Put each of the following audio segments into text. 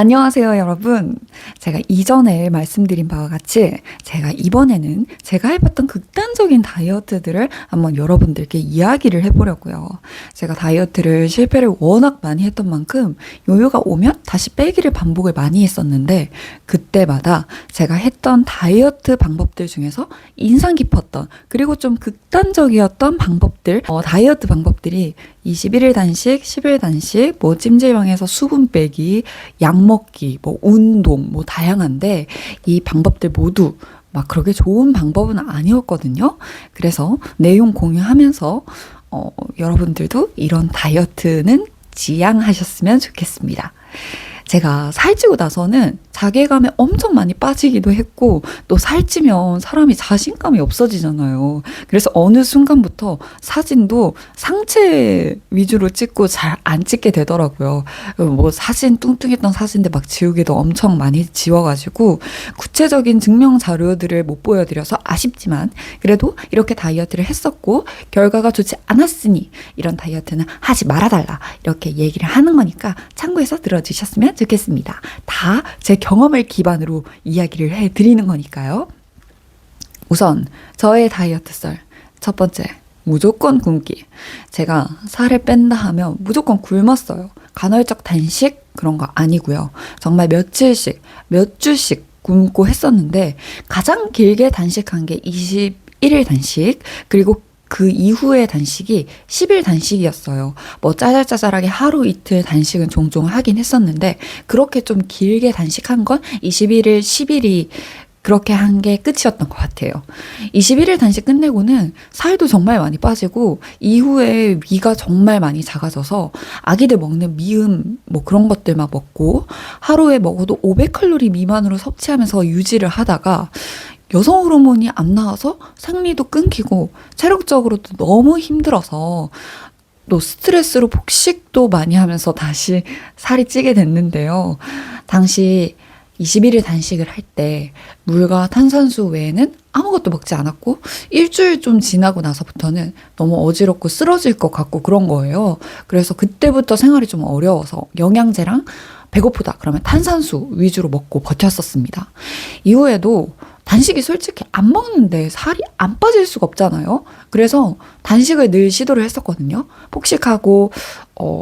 안녕하세요, 여러분. 제가 이전에 말씀드린 바와 같이 제가 이번에는 제가 해봤던 극단적인 다이어트들을 한번 여러분들께 이야기를 해보려고요. 제가 다이어트를 실패를 워낙 많이 했던 만큼 요요가 오면 다시 빼기를 반복을 많이 했었는데 그때마다 제가 했던 다이어트 방법들 중에서 인상 깊었던 그리고 좀 극단적이었던 방법들, 다이어트 방법들이 21일 단식, 10일 단식, 뭐 찜질방에서 수분 빼기, 약 먹기, 뭐 운동, 뭐 다양한데 이 방법들 모두 막 그렇게 좋은 방법은 아니었거든요. 그래서 내용 공유하면서 여러분들도 이런 다이어트는 지양하셨으면 좋겠습니다. 제가 살찌고 나서는 자괴감에 엄청 많이 빠지기도 했고 또 살찌면 사람이 자신감이 없어지잖아요. 그래서 어느 순간부터 사진도 상체 위주로 찍고 잘 안 찍게 되더라고요. 뭐 사진 뚱뚱했던 사진들 막 지우기도 엄청 많이 지워가지고 구체적인 증명 자료들을 못 보여드려서 아쉽지만 그래도 이렇게 다이어트를 했었고 결과가 좋지 않았으니 이런 다이어트는 하지 말아달라 이렇게 얘기를 하는 거니까 참고해서 들어주셨으면 좋겠습니다. 다 제 경험을 기반으로 이야기를 해드리는 거니까요. 우선 저의 다이어트 썰 첫 번째, 무조건 굶기. 제가 살을 뺀다 하면 무조건 굶었어요. 간헐적 단식 그런 거 아니고요. 정말 며칠씩 몇 주씩 굶고 했었는데 가장 길게 단식한 게 21일 단식 그리고 그 이후의 단식이 10일 단식이었어요. 뭐 짜잘짜잘하게 하루 이틀 단식은 종종 하긴 했었는데 그렇게 좀 길게 단식한 건 21일, 10일이 그렇게 한 게 끝이었던 것 같아요. 21일 단식 끝내고는 살도 정말 많이 빠지고 이후에 위가 정말 많이 작아져서 아기들 먹는 미음 뭐 그런 것들만 먹고 하루에 먹어도 500칼로리 미만으로 섭취하면서 유지를 하다가 여성 호르몬이 안 나와서 생리도 끊기고 체력적으로도 너무 힘들어서 또 스트레스로 폭식도 많이 하면서 다시 살이 찌게 됐는데요. 당시 21일 단식을 할 때 물과 탄산수 외에는 아무것도 먹지 않았고 일주일 좀 지나고 나서부터는 너무 어지럽고 쓰러질 것 같고 그런 거예요. 그래서 그때부터 생활이 좀 어려워서 영양제랑 배고프다 그러면 탄산수 위주로 먹고 버텼었습니다. 이후에도 단식이 솔직히 안 먹는데 살이 안 빠질 수가 없잖아요. 그래서 단식을 늘 시도를 했었거든요. 폭식하고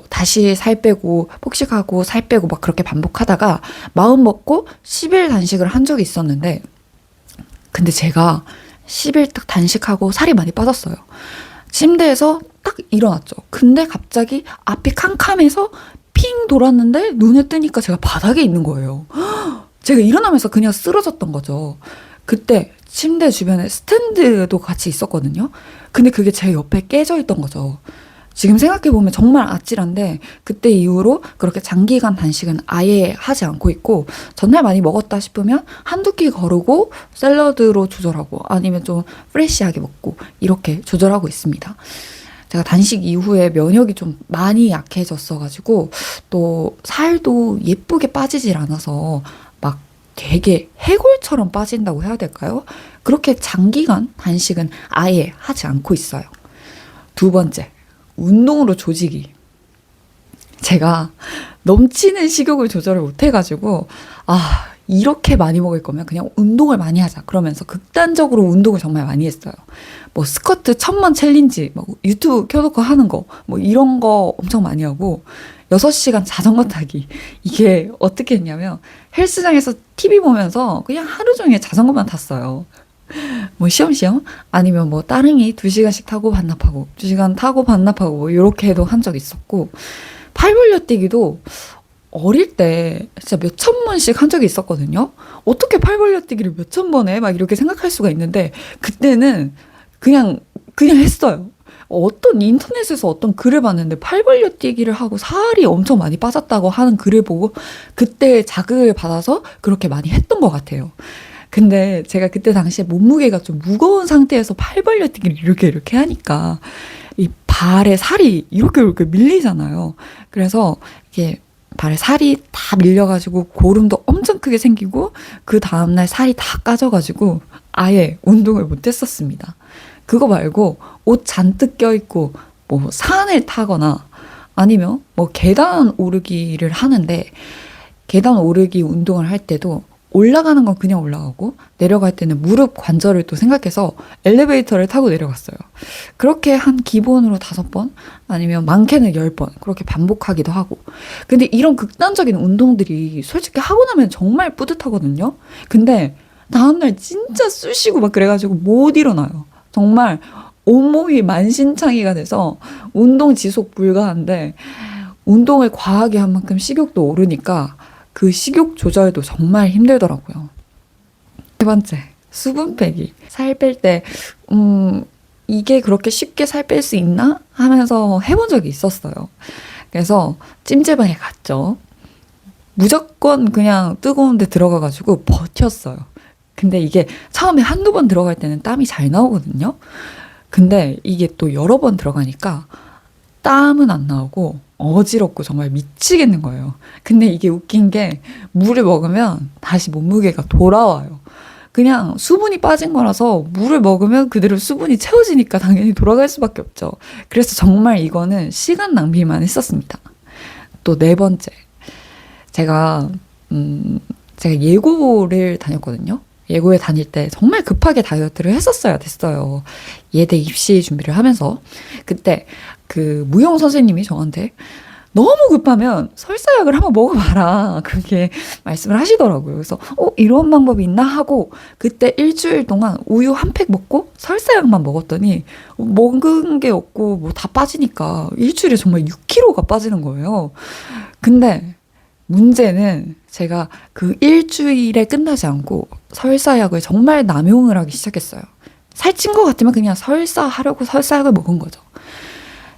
다시 살 빼고 폭식하고 살 빼고 막 그렇게 반복하다가 마음 먹고 10일 단식을 한 적이 있었는데 근데 제가 10일 딱 단식하고 살이 많이 빠졌어요. 침대에서 딱 일어났죠. 근데 갑자기 앞이 캄캄해서 핑 돌았는데 눈을 뜨니까 제가 바닥에 있는 거예요. 제가 일어나면서 그냥 쓰러졌던 거죠. 그때 침대 주변에 스탠드도 같이 있었거든요. 근데 그게 제 옆에 깨져 있던 거죠. 지금 생각해보면 정말 아찔한데 그때 이후로 그렇게 장기간 단식은 아예 하지 않고 있고 전날 많이 먹었다 싶으면 한두 끼 거르고 샐러드로 조절하고 아니면 좀 프레시하게 먹고 이렇게 조절하고 있습니다. 제가 단식 이후에 면역이 좀 많이 약해졌어가지고 또 살도 예쁘게 빠지질 않아서 막 되게 해골처럼 빠진다고 해야 될까요? 그렇게 장기간 단식은 아예 하지 않고 있어요. 두 번째, 운동으로 조지기. 제가 넘치는 식욕을 조절을 못해가지고 이렇게 많이 먹을 거면 그냥 운동을 많이 하자 그러면서 극단적으로 운동을 정말 많이 했어요. 뭐 스쿼트 1000번 챌린지 뭐 유튜브 켜놓고 하는 거 뭐 이런 거 엄청 많이 하고 6시간 자전거 타기. 이게 어떻게 했냐면 헬스장에서 TV 보면서 그냥 하루 종일 자전거만 탔어요. 뭐 시험시험 아니면 뭐 따릉이 2시간씩 타고 반납하고 2시간 타고 반납하고 뭐 이렇게 해도 한 적 있었고 팔 벌려 뛰기도 어릴 때 진짜 몇천 번씩 한 적이 있었거든요. 어떻게 팔 벌려 뛰기를 몇천 번 해? 막 이렇게 생각할 수가 있는데 그때는 그냥 했어요. 어떤 인터넷에서 어떤 글을 봤는데 팔 벌려 뛰기를 하고 살이 엄청 많이 빠졌다고 하는 글을 보고 그때 자극을 받아서 그렇게 많이 했던 것 같아요. 근데 제가 그때 당시에 몸무게가 좀 무거운 상태에서 팔 벌려 뛰기를 이렇게 하니까 이 발에 살이 이렇게 밀리잖아요. 그래서 이게 발에 살이 다 밀려가지고 고름도 엄청 크게 생기고 그 다음날 살이 다 까져가지고 아예 운동을 못했었습니다. 그거 말고 옷 잔뜩 껴입고 뭐 산을 타거나 아니면 뭐 계단 오르기를 하는데 계단 오르기 운동을 할 때도 올라가는 건 그냥 올라가고 내려갈 때는 무릎 관절을 또 생각해서 엘리베이터를 타고 내려갔어요. 그렇게 한 기본으로 5번 아니면 많게는 10번 그렇게 반복하기도 하고. 근데 이런 극단적인 운동들이 솔직히 하고 나면 정말 뿌듯하거든요. 근데 다음날 진짜 쑤시고 막 그래가지고 못 일어나요. 정말 온몸이 만신창이가 돼서 운동 지속 불가한데, 운동을 과하게 한 만큼 식욕도 오르니까 그 식욕 조절도 정말 힘들더라고요. 세 번째, 수분 빼기. 살 뺄 때, 이게 그렇게 쉽게 살 뺄 수 있나? 하면서 해본 적이 있었어요. 그래서 찜질방에 갔죠. 무조건 그냥 뜨거운 데 들어가가지고 버텼어요. 근데 이게 처음에 한두 번 들어갈 때는 땀이 잘 나오거든요. 근데 이게 또 여러 번 들어가니까 땀은 안 나오고 어지럽고 정말 미치겠는 거예요. 근데 이게 웃긴 게 물을 먹으면 다시 몸무게가 돌아와요. 그냥 수분이 빠진 거라서 물을 먹으면 그대로 수분이 채워지니까 당연히 돌아갈 수밖에 없죠. 그래서 정말 이거는 시간 낭비만 했었습니다. 또 네 번째. 제가 예고를 다녔거든요. 예고에 다닐 때 정말 급하게 다이어트를 했었어야 됐어요. 예대 입시 준비를 하면서. 그때 그 무용 선생님이 저한테 너무 급하면 설사약을 한번 먹어봐라. 그렇게 말씀을 하시더라고요. 그래서 이런 방법이 있나 하고 그때 일주일 동안 우유 한 팩 먹고 설사약만 먹었더니 먹은 게 없고 뭐 다 빠지니까 일주일에 정말 6kg가 빠지는 거예요. 근데 문제는 제가 그 일주일에 끝나지 않고 설사약을 정말 남용을 하기 시작했어요. 살찐 것 같으면 그냥 설사하려고 설사약을 먹은 거죠.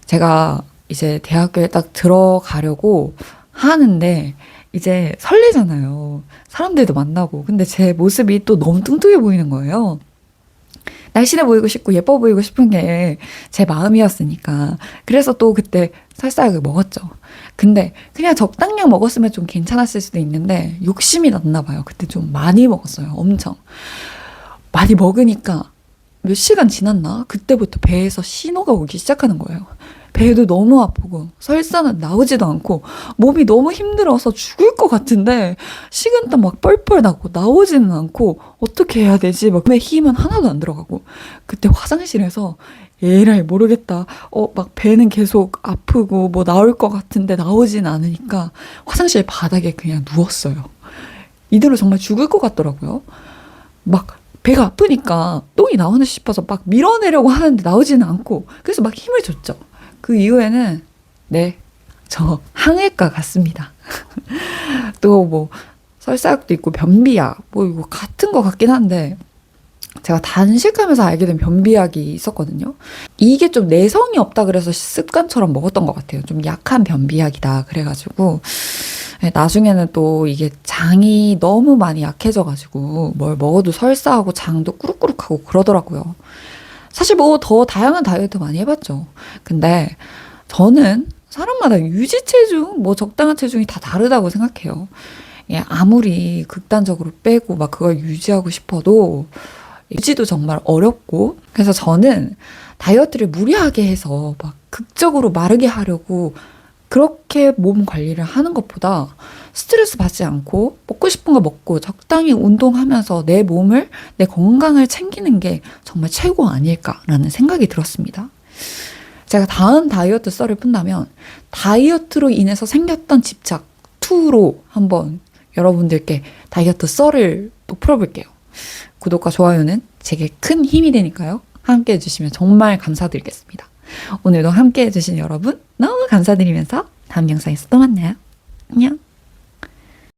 제가 이제 대학교에 딱 들어가려고 하는데 이제 설레잖아요. 사람들도 만나고. 근데 제 모습이 또 너무 뚱뚱해 보이는 거예요. 날씬해 보이고 싶고 예뻐 보이고 싶은 게 제 마음이었으니까. 그래서 또 그때 설사약을 먹었죠. 근데 그냥 적당량 먹었으면 좀 괜찮았을 수도 있는데 욕심이 났나 봐요. 그때 좀 많이 먹었어요. 엄청. 많이 먹으니까 몇 시간 지났나? 그때부터 배에서 신호가 오기 시작하는 거예요. 배도 너무 아프고 설사는 나오지도 않고 몸이 너무 힘들어서 죽을 것 같은데 식은땀 막 뻘뻘 나고 나오지는 않고 어떻게 해야 되지? 막 몸에 힘은 하나도 안 들어가고 그때 화장실에서 에라이 모르겠다. 막 배는 계속 아프고 뭐 나올 것 같은데 나오지는 않으니까 화장실 바닥에 그냥 누웠어요. 이대로 정말 죽을 것 같더라고요. 막 배가 아프니까 똥이 나오나 싶어서 막 밀어내려고 하는데 나오지는 않고 그래서 막 힘을 줬죠. 그 이후에는 저 항해과 갔습니다. 또 뭐 설사약도 있고 변비약 뭐 이거 같은 거 같긴 한데 제가 단식하면서 알게 된 변비약이 있었거든요. 이게 좀 내성이 없다 그래서 습관처럼 먹었던 것 같아요. 좀 약한 변비약이다 그래가지고 나중에는 또 이게 장이 너무 많이 약해져가지고 뭘 먹어도 설사하고 장도 꾸룩꾸룩하고 그러더라고요. 사실 뭐 더 다양한 다이어트 많이 해봤죠. 근데 저는 사람마다 유지 체중, 뭐 적당한 체중이 다 다르다고 생각해요. 아무리 극단적으로 빼고 막 그걸 유지하고 싶어도 유지도 정말 어렵고 그래서 저는 다이어트를 무리하게 해서 막 극적으로 마르게 하려고 그렇게 몸 관리를 하는 것보다 스트레스 받지 않고 먹고 싶은 거 먹고 적당히 운동하면서 내 몸을, 내 건강을 챙기는 게 정말 최고 아닐까라는 생각이 들었습니다. 제가 다음 다이어트 썰을 푼다면 다이어트로 인해서 생겼던 집착 2로 한번 여러분들께 다이어트 썰을 또 풀어볼게요. 구독과 좋아요는 제게 큰 힘이 되니까요. 함께 해주시면 정말 감사드리겠습니다. 오늘도 함께 해주신 여러분 너무 감사드리면서 다음 영상에서 또 만나요. 안녕.